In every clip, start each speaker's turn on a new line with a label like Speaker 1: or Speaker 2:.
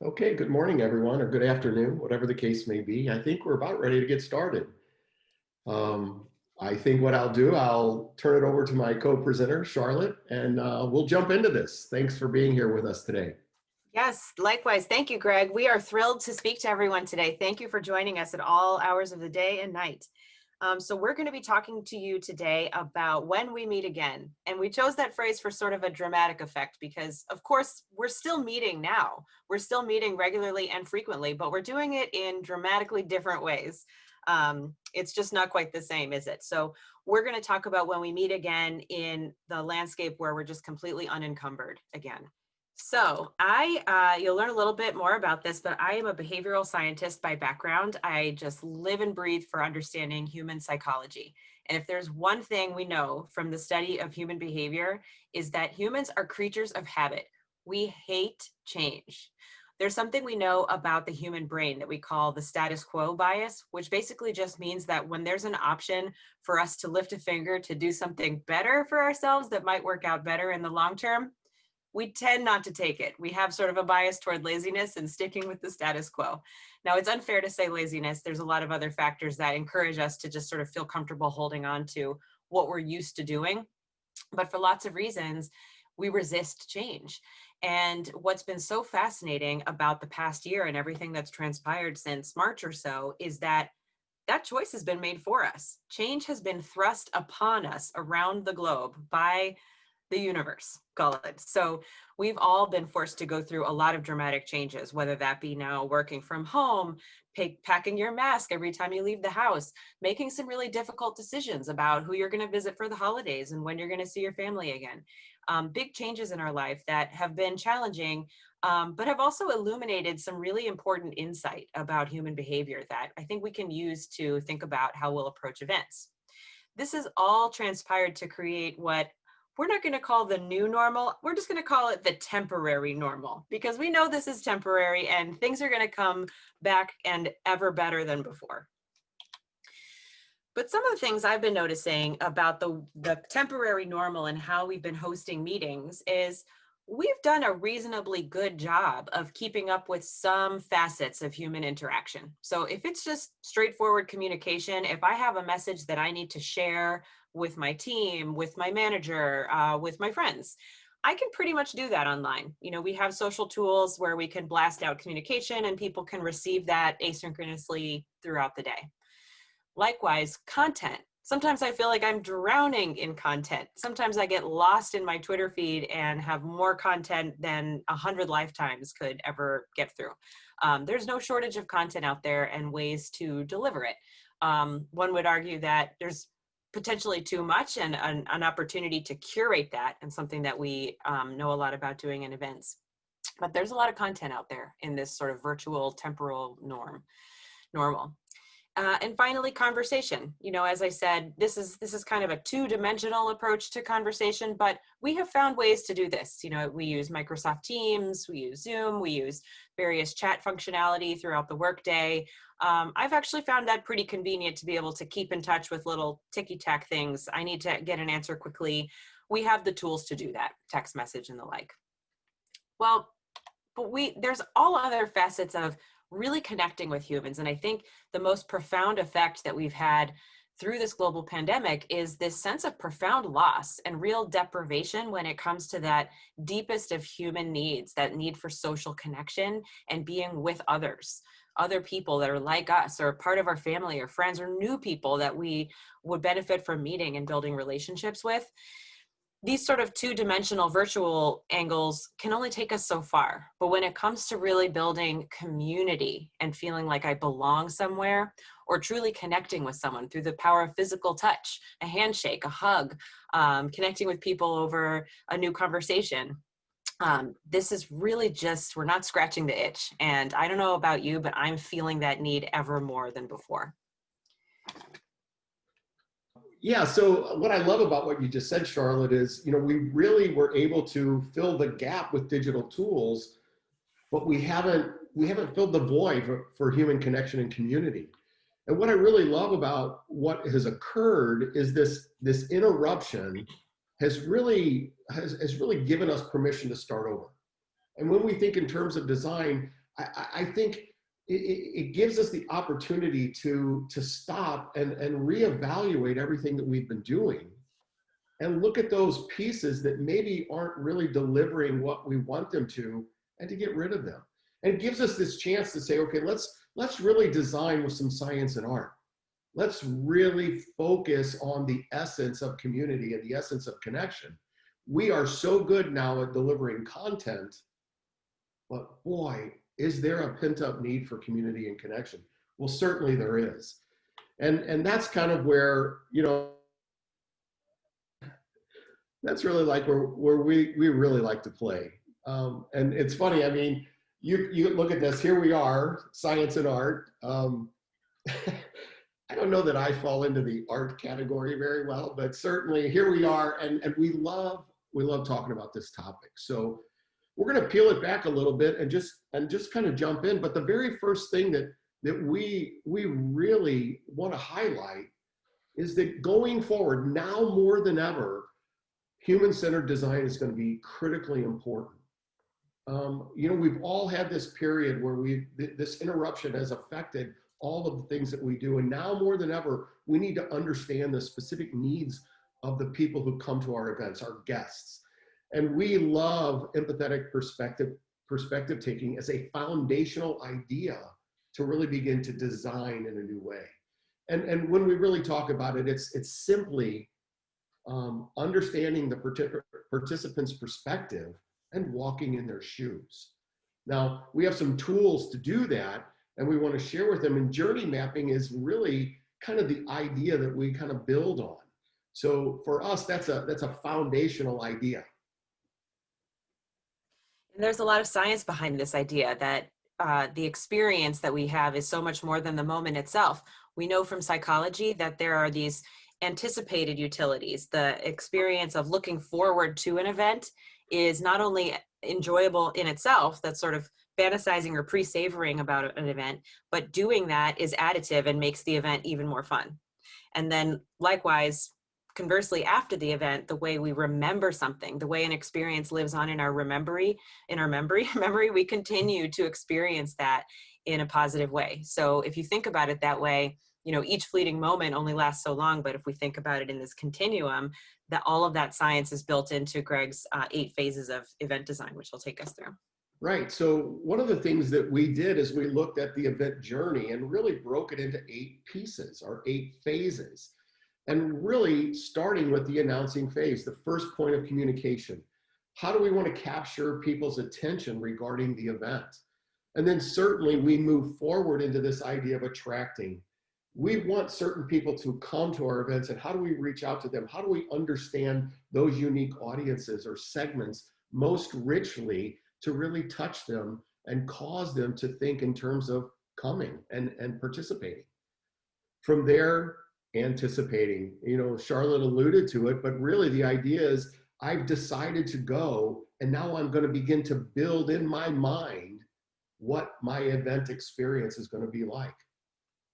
Speaker 1: Okay, good morning, everyone, or good afternoon, whatever the case may be. I think we're about ready to get started. Um, I think what I'll do, I'll turn it over to my co-presenter, Charlotte, and we'll jump into this. Thanks for being here with us today.
Speaker 2: Yes, likewise. Thank you, Greg. We are thrilled to speak to everyone today. Thank you for joining us at all hours of the day and night. So we're going to be talking to you today about when we meet again. And we chose that phrase for sort of a dramatic effect because, of course, we're still meeting now. We're still meeting regularly and frequently, but we're doing it in dramatically different ways. It's just not quite the same, is it? So we're going to talk about when we meet again in the landscape where we're just completely unencumbered again. So you'll learn a little bit more about this, but I am a behavioral scientist by background. I just live and breathe for understanding human psychology. And if there's one thing we know from the study of human behavior is that humans are creatures of habit. We hate change. There's something we know about the human brain that we call the status quo bias, which basically just means that when there's an option for us to lift a finger to do something better for ourselves that might work out better in the long term, we tend not to take it. We have sort of a bias toward laziness and sticking with the status quo. Now, it's unfair to say laziness. There's a lot of other factors that encourage us to just sort of feel comfortable holding on to what we're used to doing. But for lots of reasons, we resist change. And what's been so fascinating about the past year and everything that's transpired since March or so is that that choice has been made for us. Change has been thrust upon us around the globe by the universe, call it. So we've all been forced to go through a lot of dramatic changes, whether that be now working from home, packing your mask every time you leave the house, making some really difficult decisions about who you're going to visit for the holidays and when you're going to see your family again. Big changes in our life that have been challenging, but have also illuminated some really important insight about human behavior that I think we can use to think about how we'll approach events. This has all transpired to create what we're not going to call the new normal. We're just going to call it the temporary normal because we know this is temporary and things are going to come back and ever better than before. But some of the things I've been noticing about the temporary normal and how we've been hosting meetings is we've done a reasonably good job of keeping up with some facets of human interaction. So if it's just straightforward communication, if I have a message that I need to share with my team, with my manager, with my friends, I can pretty much do that online. You know, we have social tools where we can blast out communication and people can receive that asynchronously throughout the day. Likewise, content. Sometimes I feel like I'm drowning in content. Sometimes I get lost in my Twitter feed and have more content than 100 lifetimes could ever get through. There's no shortage of content out there and ways to deliver it. One would argue that there's potentially too much and an opportunity to curate that, and something that we know a lot about doing in events. But there's a lot of content out there in this sort of virtual temporal normal. And finally, conversation. You know, as I said, this is kind of a two-dimensional approach to conversation, but we have found ways to do this. You know, we use Microsoft Teams, we use Zoom, we use various chat functionality throughout the workday. I've actually found that pretty convenient to be able to keep in touch with little ticky-tack things. I need to get an answer quickly. We have the tools to do that, text message and the like. Well, but there's all other facets of really connecting with humans. And I think the most profound effect that we've had through this global pandemic is this sense of profound loss and real deprivation when it comes to that deepest of human needs, that need for social connection and being with others, other people that are like us or part of our family or friends or new people that we would benefit from meeting and building relationships with. These sort of two-dimensional virtual angles can only take us so far. But when it comes to really building community and feeling like I belong somewhere, or truly connecting with someone through the power of physical touch, a handshake, a hug, connecting with people over a new conversation, this is really just, we're not scratching the itch. And I don't know about you, but I'm feeling that need ever more than before.
Speaker 1: Yeah, so what I love about what you just said, Charlotte, is, you know, we really were able to fill the gap with digital tools, but we haven't filled the void for human connection and community. And what I really love about what has occurred is this interruption has really given us permission to start over. And when we think in terms of design, I think it gives us the opportunity to stop and reevaluate everything that we've been doing and look at those pieces that maybe aren't really delivering what we want them to, and to get rid of them. And it gives us this chance to say, okay, let's really design with some science and art. Let's really focus on the essence of community and the essence of connection. We are so good now at delivering content, but boy, is there a pent-up need for community and connection? Well, certainly there is. And that's kind of where, that's really like where we really like to play. And it's funny, I mean, you look at this, here we are, science and art. I don't know that I fall into the art category very well, but certainly here we are, and we love talking about this topic. So we're going to peel it back a little bit and just kind of jump in. But the very first thing that we really want to highlight is that going forward, now more than ever, human-centered design is going to be critically important. We've all had this period where this interruption has affected all of the things that we do. And now more than ever, we need to understand the specific needs of the people who come to our events, our guests. And we love empathetic perspective taking as a foundational idea to really begin to design in a new way. And when we really talk about it, it's simply understanding the participant's perspective and walking in their shoes. Now, we have some tools to do that, and we want to share with them. And journey mapping is really kind of the idea that we kind of build on. So for us, that's a foundational idea.
Speaker 2: And there's a lot of science behind this idea that the experience that we have is so much more than the moment itself. We know from psychology that there are these anticipated utilities. The experience of looking forward to an event is not only enjoyable in itself, that's sort of fantasizing or pre-savoring about an event, but doing that is additive and makes the event even more fun. And then likewise, conversely, after the event, the way we remember something, the way an experience lives on in our memory, we continue to experience that in a positive way. So if you think about it that way, each fleeting moment only lasts so long, but if we think about it in this continuum, that all of that science is built into Greg's 8 phases of event design, which he'll take us through.
Speaker 1: Right. So one of the things that we did is we looked at the event journey and really broke it into 8 pieces or 8 phases. And really starting with the announcing phase, the first point of communication. How do we want to capture people's attention regarding the event? And then certainly we move forward into this idea of attracting. We want certain people to come to our events, and how do we reach out to them? How do we understand those unique audiences or segments most richly to really touch them and cause them to think in terms of coming and participating? From there, anticipating. Charlotte alluded to it, but really the idea is I've decided to go, and now I'm going to begin to build in my mind what my event experience is going to be like.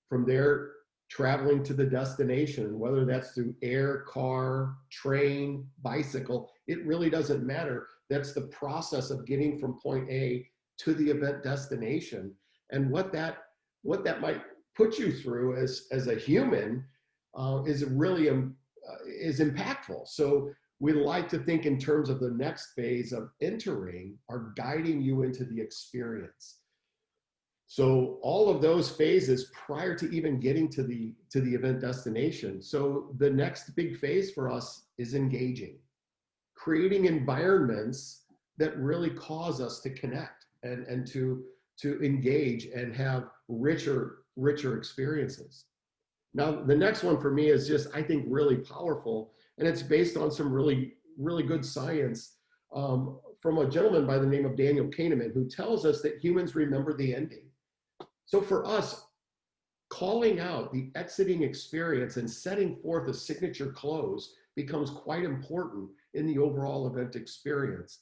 Speaker 1: From there, traveling to the destination, whether that's through air, car, train, bicycle, it really doesn't matter. That's the process of getting from point A to the event destination. And what that might put you through as a human is really is impactful. So we like to think in terms of the next phase of entering or guiding you into the experience. So all of those phases prior to even getting to the event destination. So the next big phase for us is engaging, creating environments that really cause us to connect and to engage and have richer experiences. Now, the next one for me is just, I think, really powerful, and it's based on some really good science from a gentleman by the name of Daniel Kahneman, who tells us that humans remember the ending. So for us, calling out the exiting experience and setting forth a signature close becomes quite important in the overall event experience.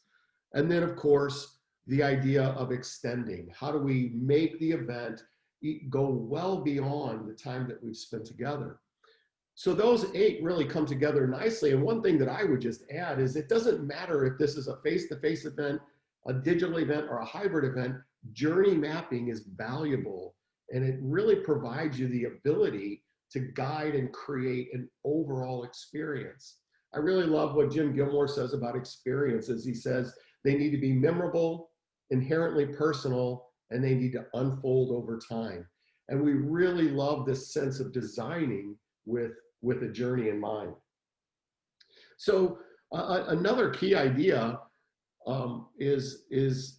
Speaker 1: And then, of course, the idea of extending. How do we make the event go well beyond the time that we've spent together? So those 8 really come together nicely. And one thing that I would just add is it doesn't matter if this is a face-to-face event, a digital event or a hybrid event, journey mapping is valuable, and it really provides you the ability to guide and create an overall experience. I really love what Jim Gilmore says about experiences. He says they need to be memorable, inherently personal, and they need to unfold over time. And we really love this sense of designing with a journey in mind. So another key idea is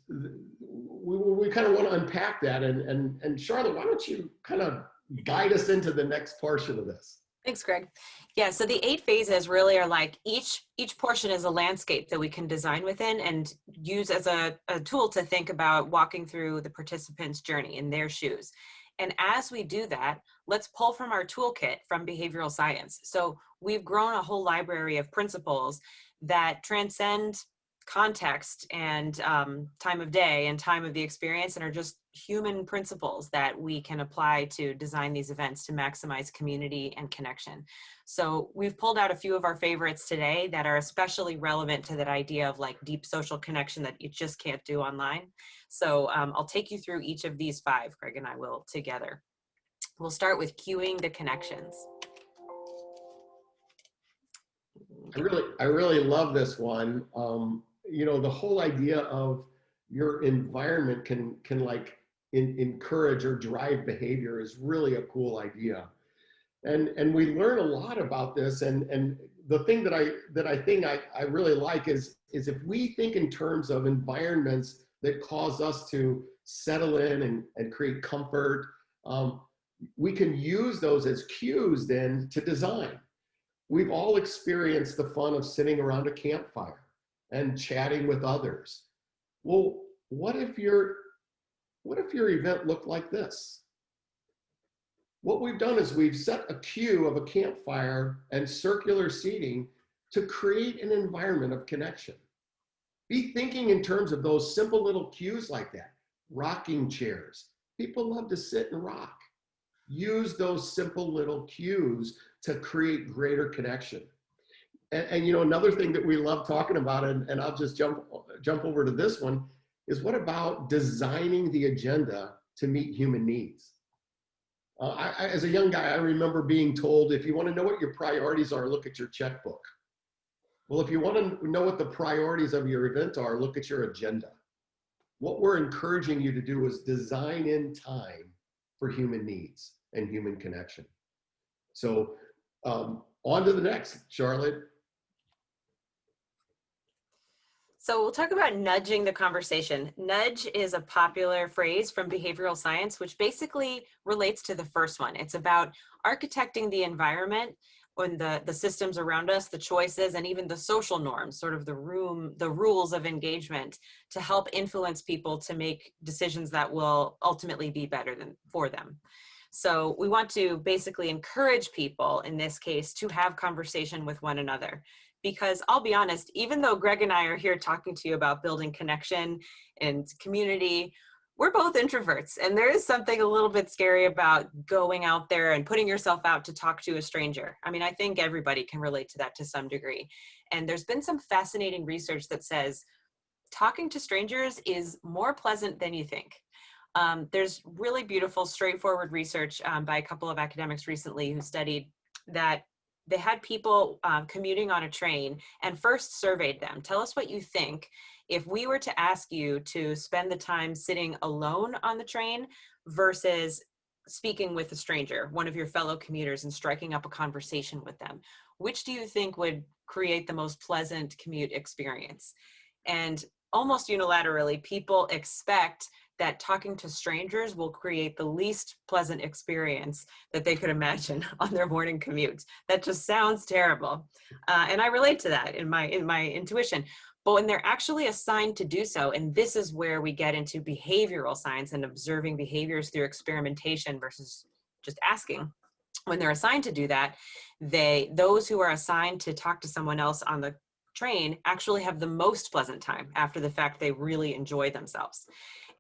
Speaker 1: we kind of want to unpack that. And Charlotte, why don't you kind of guide us into the next portion of this?
Speaker 2: Thanks, Greg. Yeah, so the 8 phases really are like each portion is a landscape that we can design within and use as a tool to think about walking through the participant's journey in their shoes. And as we do that, let's pull from our toolkit from behavioral science. So we've grown a whole library of principles that transcend context and time of day and time of the experience, and are just human principles that we can apply to design these events to maximize community and connection. So we've pulled out a few of our favorites today that are especially relevant to that idea of like deep social connection that you just can't do online. So I'll take you through each of these 5, Greg and I will together. We'll start with cueing the connections.
Speaker 1: I really love this one. You know, the whole idea of your environment can like encourage or drive behavior is really a cool idea. And we learn a lot about this. And the thing that I really like is if we think in terms of environments that cause us to settle in and create comfort, we can use those as cues then to design. We've all experienced the fun of sitting around a campfire and chatting with others. Well, what if your event looked like this? What we've done is we've set a cue of a campfire and circular seating to create an environment of connection. Be thinking in terms of those simple little cues like that. Rocking chairs. People love to sit and rock. Use those simple little cues to create greater connection. And you know, another thing that we love talking about, and I'll just jump over to this one, is what about designing the agenda to meet human needs? As a young guy, I remember being told, if you want to know what your priorities are, look at your checkbook. Well, if you want to know what the priorities of your event are, look at your agenda. What we're encouraging you to do is design in time for human needs and human connection. So on to the next, Charlotte.
Speaker 2: So we'll talk about nudging the conversation. Nudge is a popular phrase from behavioral science, which basically relates to the first one. It's about architecting the environment and the systems around us, the choices, and even the social norms, sort of the rules of engagement to help influence people to make decisions that will ultimately be better for them. So we want to basically encourage people, in this case, to have conversation with one another. Because I'll be honest, even though Greg and I are here talking to you about building connection and community, we're both introverts. And there is something a little bit scary about going out there and putting yourself out to talk to a stranger. I mean, I think everybody can relate to that to some degree. And there's been some fascinating research that says talking to strangers is more pleasant than you think. There's really beautiful, straightforward research by a couple of academics recently who studied that they had people commuting on a train and first surveyed them. Tell us what you think if we were to ask you to spend the time sitting alone on the train versus speaking with a stranger, one of your fellow commuters, and striking up a conversation with them. Which do you think would create the most pleasant commute experience? And almost unilaterally, people expect that talking to strangers will create the least pleasant experience that they could imagine on their morning commute. That just sounds terrible. And I relate to that in my intuition. But when they're actually assigned to do so, and this is where we get into behavioral science and observing behaviors through experimentation versus just asking. When they're assigned to do that, those who are assigned to talk to someone else on the train actually have the most pleasant time after the fact. They really enjoy themselves.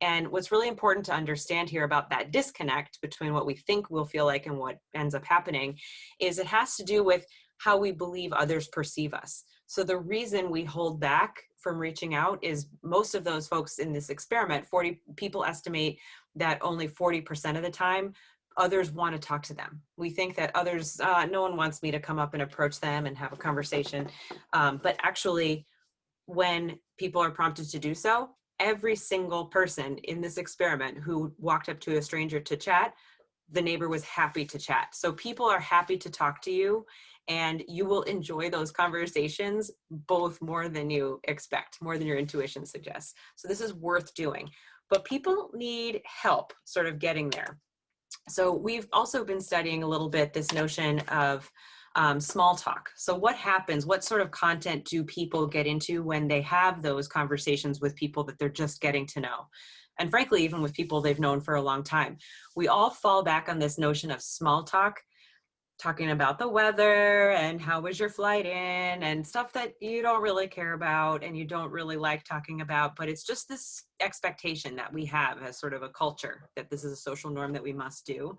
Speaker 2: And what's really important to understand here about that disconnect between what we think we'll feel like and what ends up happening is it has to do with how we believe others perceive us. So the reason we hold back from reaching out is most of those folks in this experiment, 40 people estimate that only 40% of the time others want to talk to them. We think that others, no one wants me to come up and approach them and have a conversation. But actually, when people are prompted to do so, every single person in this experiment who walked up to a stranger to chat, the neighbor was happy to chat. So people are happy to talk to you, and you will enjoy those conversations both more than you expect, more than your intuition suggests. So this is worth doing. But people need help sort of getting there. So we've also been studying a little bit this notion of small talk. So what happens, what sort of content do people get into when they have those conversations with people that they're just getting to know? And frankly, even with people they've known for a long time. We all fall back on this notion of small talk, talking about the weather and how was your flight in and stuff that you don't really care about and you don't really like talking about, but it's just this expectation that we have as sort of a culture that this is a social norm that we must do.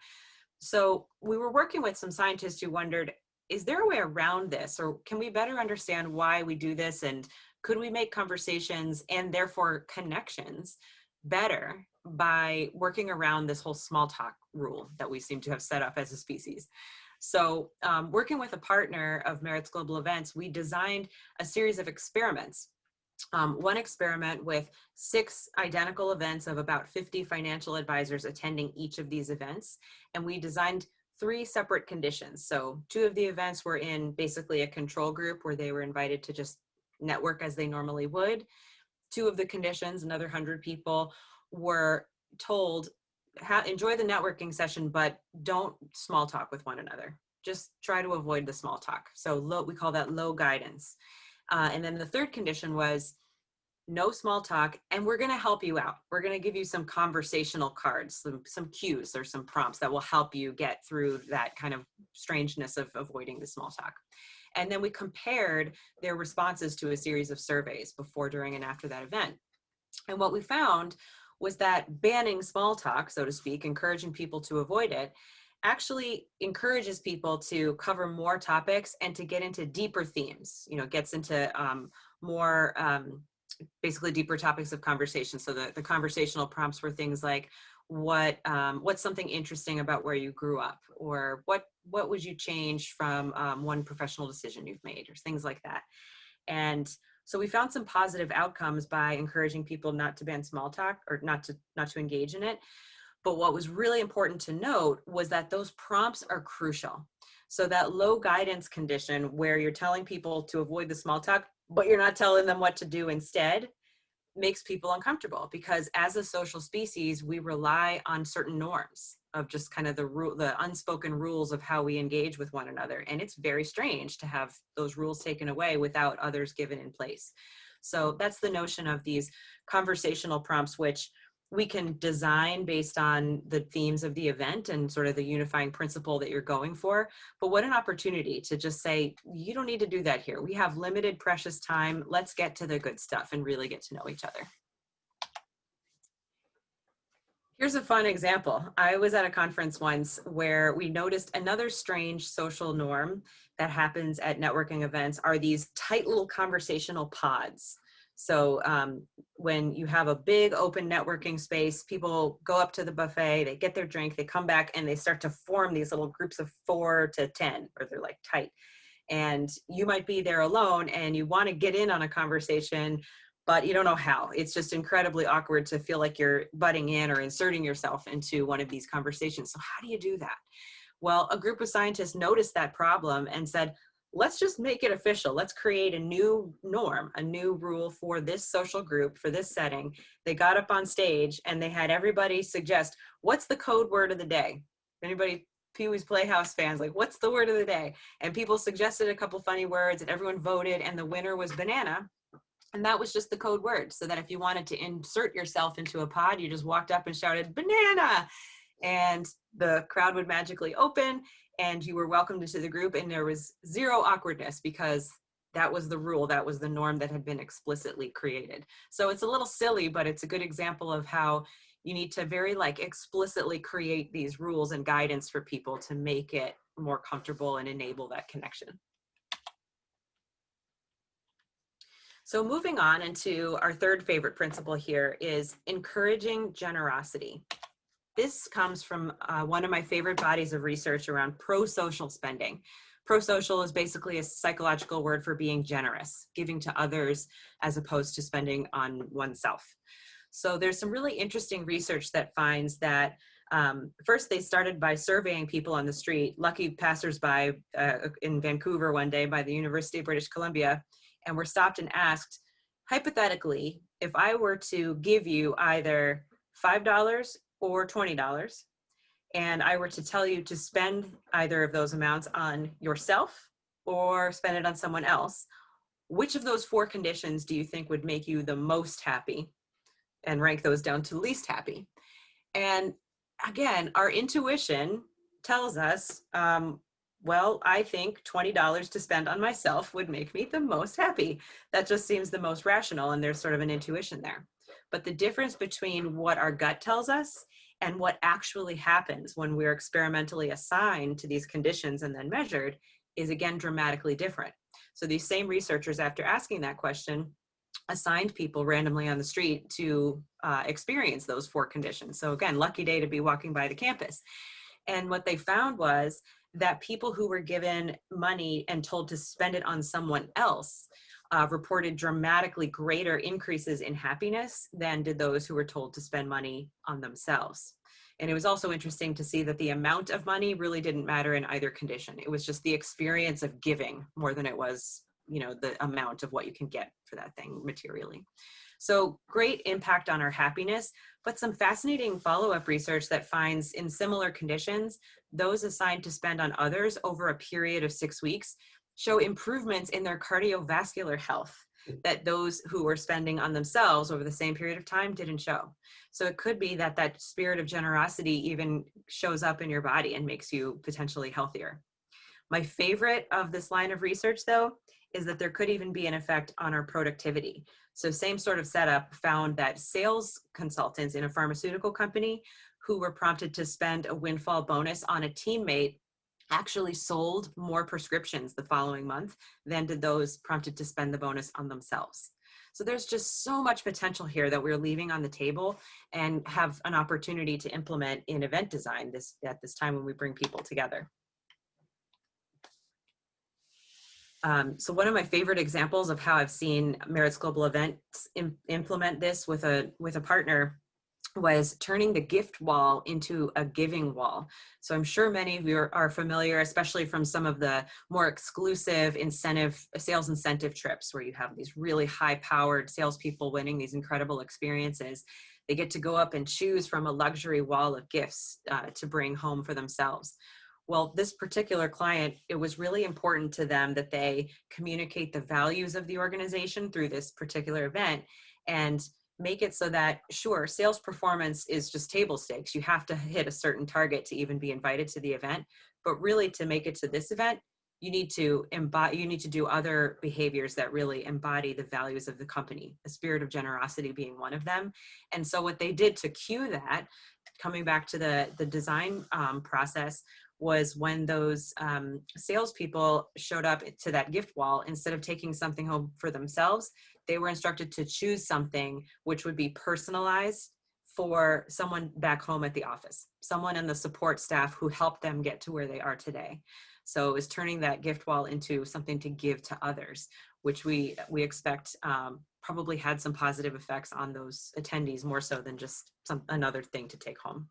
Speaker 2: So we were working with some scientists who wondered, is there a way around this, or can we better understand why we do this, and could we make conversations and therefore connections better by working around this whole small talk rule that we seem to have set up as a species? So working with a partner of Merit's Global Events, we designed a series of experiments. One experiment with 6 identical events of about 50 financial advisors attending each of these events. And we designed 3 separate conditions. So 2 of the events were in basically a control group where they were invited to just network as they normally would. 2 of the conditions, another 100 people, were told, enjoy the networking session, but don't small talk with one another. Just try to avoid the small talk. So we call that low guidance. And then the 3rd condition was no small talk, and we're going to help you out. We're going to give you some conversational cards, some cues or some prompts that will help you get through that kind of strangeness of avoiding the small talk. And then we compared their responses to a series of surveys before, during, and after that event. And what we found was that banning small talk, so to speak, encouraging people to avoid it, actually encourages people to cover more topics and to get into deeper themes. You know, gets into more basically deeper topics of conversation. So the conversational prompts were things like, what's something interesting about where you grew up, or what would you change from one professional decision you've made, or things like that. And so we found some positive outcomes by encouraging people not to ban small talk, or not to engage in it. But what was really important to note was that those prompts are crucial. So that low guidance condition, where you're telling people to avoid the small talk, but you're not telling them what to do instead, makes people uncomfortable, because as a social species, we rely on certain norms of just kind of the unspoken rules of how we engage with one another. And it's very strange to have those rules taken away without others given in place. So that's the notion of these conversational prompts, which we can design based on the themes of the event and sort of the unifying principle that you're going for. But what an opportunity to just say, you don't need to do that here. We have limited, precious time. Let's get to the good stuff and really get to know each other. Here's a fun example. I was at a conference once where we noticed another strange social norm that happens at networking events are these tight little conversational pods. So when you have a big open networking space, people go up to the buffet, they get their drink, they come back, and they start to form these little groups of 4 to 10, or they're like tight. And you might be there alone and you want to get in on a conversation, but you don't know how. It's just incredibly awkward to feel like you're butting in or inserting yourself into one of these conversations. So how do you do that? Well, a group of scientists noticed that problem and said, let's just make it official. Let's create a new norm, a new rule for this social group, for this setting. They got up on stage and they had everybody suggest, what's the code word of the day? Anybody Pee-wee's Playhouse fans, like, what's the word of the day? And people suggested a couple funny words and everyone voted, and the winner was banana. And that was just the code word. So that if you wanted to insert yourself into a pod, you just walked up and shouted banana, and the crowd would magically open and you were welcomed into the group, and there was zero awkwardness because that was the rule, that was the norm that had been explicitly created. So it's a little silly, but it's a good example of how you need to very explicitly create these rules and guidance for people to make it more comfortable and enable that connection. So moving on into our third favorite principle here is encouraging generosity. This comes from one of my favorite bodies of research around pro-social spending. Pro-social is basically a psychological word for being generous, giving to others as opposed to spending on oneself. So there's some really interesting research that finds that first they started by surveying people on the street, lucky passersby in Vancouver one day by the University of British Columbia, and were stopped and asked, hypothetically, if I were to give you either $5 or $20, and I were to tell you to spend either of those amounts on yourself or spend it on someone else, which of those four conditions do you think would make you the most happy? And rank those down to least happy. And again, our intuition tells us, well, I think $20 to spend on myself would make me the most happy. That just seems the most rational, and there's sort of an intuition there. But the difference between what our gut tells us and what actually happens when we're experimentally assigned to these conditions and then measured is again dramatically different. So these same researchers, after asking that question, assigned people randomly on the street to experience those four conditions. So again, lucky day to be walking by the campus. And what they found was that people who were given money and told to spend it on someone else reported dramatically greater increases in happiness than did those who were told to spend money on themselves. And it was also interesting to see that the amount of money really didn't matter in either condition. It was just the experience of giving more than it was, you know, the amount of what you can get for that thing materially. So great impact on our happiness, but some fascinating follow-up research that finds in similar conditions, those assigned to spend on others over a period of 6 weeks show improvements in their cardiovascular health that those who were spending on themselves over the same period of time didn't show. So it could be that that spirit of generosity even shows up in your body and makes you potentially healthier. My favorite of this line of research, though, is that there could even be an effect on our productivity. So same sort of setup found that sales consultants in a pharmaceutical company who were prompted to spend a windfall bonus on a teammate actually sold more prescriptions the following month than did those prompted to spend the bonus on themselves. So there's just so much potential here that we're leaving on the table and have an opportunity to implement in event design at this time when we bring people together. So one of my favorite examples of how I've seen Merit's Global Events implement this with a partner was turning the gift wall into a giving wall. So I'm sure many of you are familiar, especially from some of the more exclusive sales incentive trips where you have these really high-powered salespeople winning these incredible experiences. They get to go up and choose from a luxury wall of gifts to bring home for themselves. Well, this particular client, it was really important to them that they communicate the values of the organization through this particular event and make it so that, sure, sales performance is just table stakes. You have to hit a certain target to even be invited to the event. But really, to make it to this event, you need to do other behaviors that really embody the values of the company, the spirit of generosity being one of them. And so what they did to cue that, coming back to the design process, was when those salespeople showed up to that gift wall, instead of taking something home for themselves, they were instructed to choose something which would be personalized for someone back home at the office, someone in the support staff who helped them get to where they are today. So it was turning that gift wall into something to give to others, which we expect probably had some positive effects on those attendees, more so than just another thing to take home.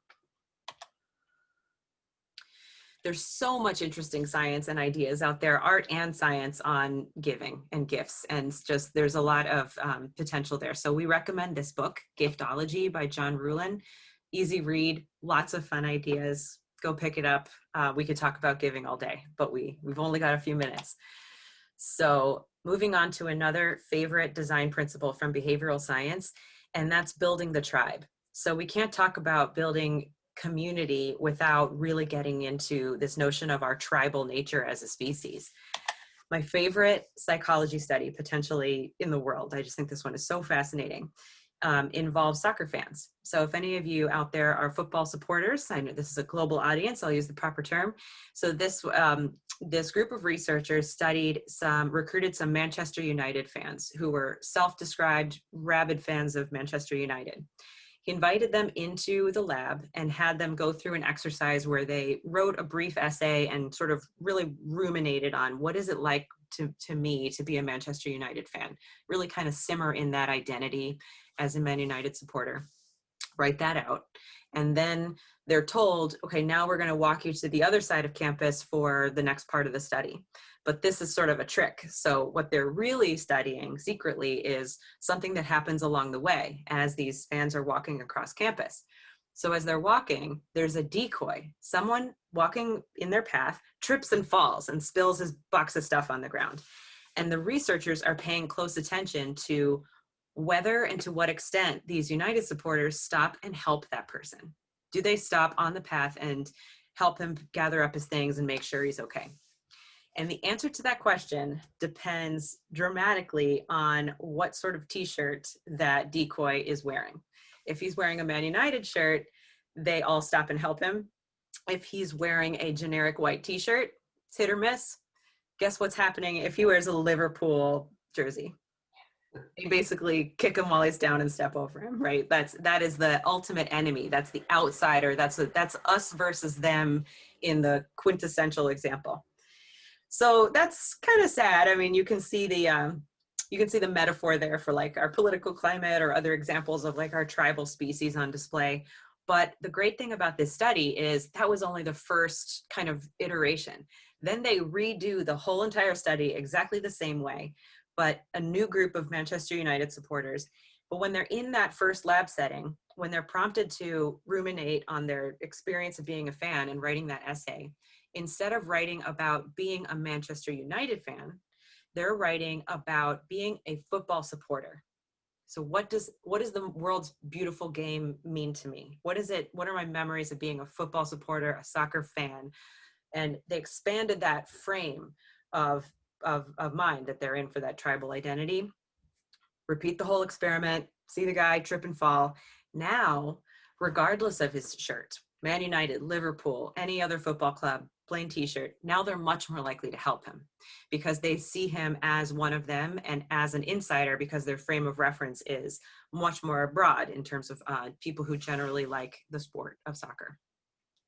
Speaker 2: There's so much interesting science and ideas out there, art and science, on giving and gifts. And just there's a lot of potential there. So we recommend this book, Giftology by John Ruhlin. Easy read, lots of fun ideas. Go pick it up. We could talk about giving all day, but we've only got a few minutes. So moving on to another favorite design principle from behavioral science, and that's building the tribe. So we can't talk about building community without really getting into this notion of our tribal nature as a species. My favorite psychology study potentially in the world, I just think this one is so fascinating, involves soccer fans. So if any of you out there are football supporters, I know this is a global audience, I'll use the proper term. So this group of researchers recruited some Manchester United fans who were self-described rabid fans of Manchester United. He invited them into the lab and had them go through an exercise where they wrote a brief essay and sort of really ruminated on what is it like to me to be a Manchester United fan, really kind of simmer in that identity as a Man United supporter, write that out. And then they're told, okay, now we're going to walk you to the other side of campus for the next part of the study. But this is sort of a trick. So what they're really studying secretly is something that happens along the way as these fans are walking across campus. So as they're walking, there's a decoy. Someone walking in their path trips and falls and spills his box of stuff on the ground. And the researchers are paying close attention to whether and to what extent these United supporters stop and help that person. Do they stop on the path and help him gather up his things and make sure he's okay? And the answer to that question depends dramatically on what sort of t-shirt that decoy is wearing. If he's wearing a Man United shirt, they all stop and help him. If he's wearing a generic white t-shirt, it's hit or miss. Guess what's happening if he wears a Liverpool jersey? They basically kick him while he's down and step over him, right? That is the ultimate enemy. That's the outsider. That's us versus them in the quintessential example. So that's kind of sad. I mean, you can see the metaphor there for like our political climate or other examples of like our tribal species on display. But the great thing about this study is that was only the first kind of iteration. Then they redo the whole entire study exactly the same way, but a new group of Manchester United supporters. But when they're in that first lab setting, when they're prompted to ruminate on their experience of being a fan and writing that essay, instead of writing about being a Manchester United fan, they're writing about being a football supporter. So what does the world's beautiful game mean to me? What are my memories of being a football supporter, a soccer fan? And they expanded that frame of mind that they're in for that tribal identity. Repeat the whole experiment, see the guy trip and fall. Now, regardless of his shirt, Man United, Liverpool, any other football club, plain t-shirt, now they're much more likely to help him because they see him as one of them and as an insider because their frame of reference is much more broad in terms of people who generally like the sport of soccer.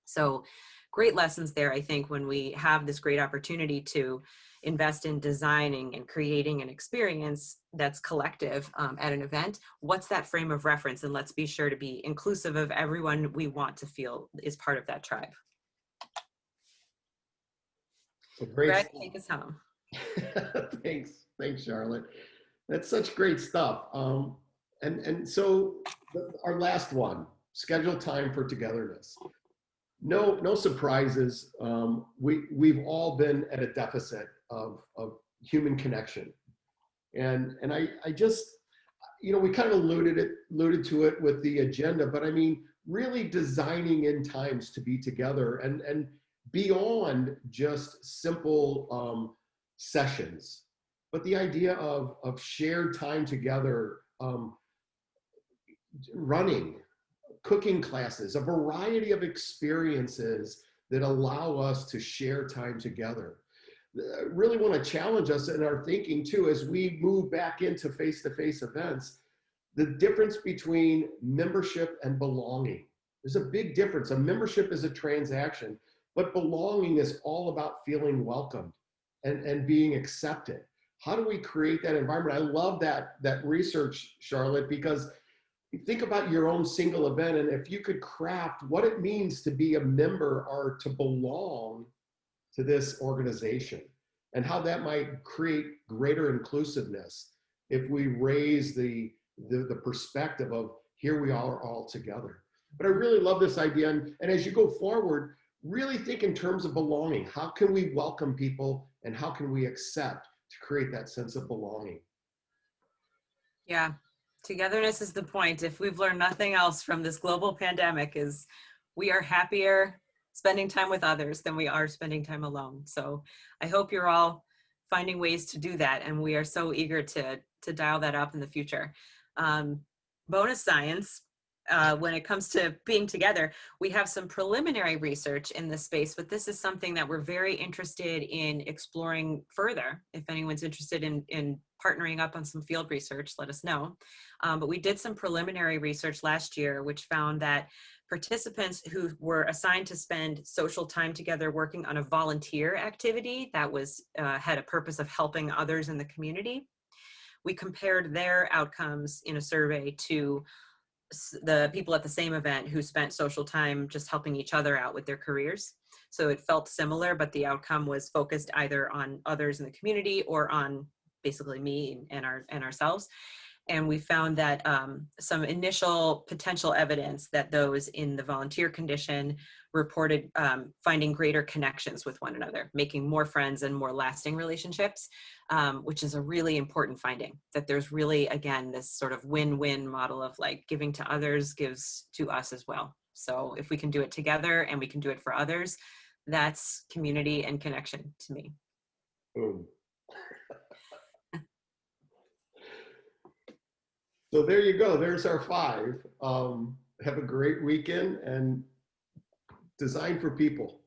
Speaker 2: So great lessons there, I think, when we have this great opportunity to invest in designing and creating an experience that's collective at an event. What's that frame of reference? And let's be sure to be inclusive of everyone we want to feel is part of that tribe. Greg, take us home.
Speaker 1: Thanks, Charlotte. That's such great stuff. And so our last one, schedule time for togetherness. No surprises. We've all been at a deficit of human connection, and I just, we kind of alluded to it with the agenda, but I mean, really designing in times to be together and beyond just simple sessions, but the idea of shared time together, running, cooking classes, a variety of experiences that allow us to share time together. I really want to challenge us in our thinking too, as we move back into face-to-face events, the difference between membership and belonging. There's a big difference. A membership is a transaction, but belonging is all about feeling welcomed and being accepted. How do we create that environment? I love that research, Charlotte, because you think about your own single event, and if you could craft what it means to be a member or to belong to this organization, and how that might create greater inclusiveness if we raise the perspective of here we are all together. But I really love this idea, and as you go forward, really think in terms of belonging. How can we welcome people, and how can we accept to create that sense of belonging?
Speaker 2: Yeah. Togetherness is the point. If we've learned nothing else from this global pandemic, is we are happier spending time with others than we are spending time alone. So I hope you're all finding ways to do that. And we are so eager to dial that up in the future. bonus science when it comes to being together. We have some preliminary research in this space, but this is something that we're very interested in exploring further. If anyone's interested in partnering up on some field research, let us know. But we did some preliminary research last year, which found that participants who were assigned to spend social time together working on a volunteer activity that was had a purpose of helping others in the community, we compared their outcomes in a survey to the people at the same event who spent social time just helping each other out with their careers. So it felt similar, but the outcome was focused either on others in the community or on basically me and ourselves. And we found that some initial potential evidence that those in the volunteer condition reported finding greater connections with one another, making more friends and more lasting relationships, which is a really important finding, that there's really, again, this sort of win-win model of like giving to others gives to us as well. So if we can do it together and we can do it for others, that's community and connection to me.
Speaker 1: Boom. So there you go. There's our 5. Have a great weekend and design for people.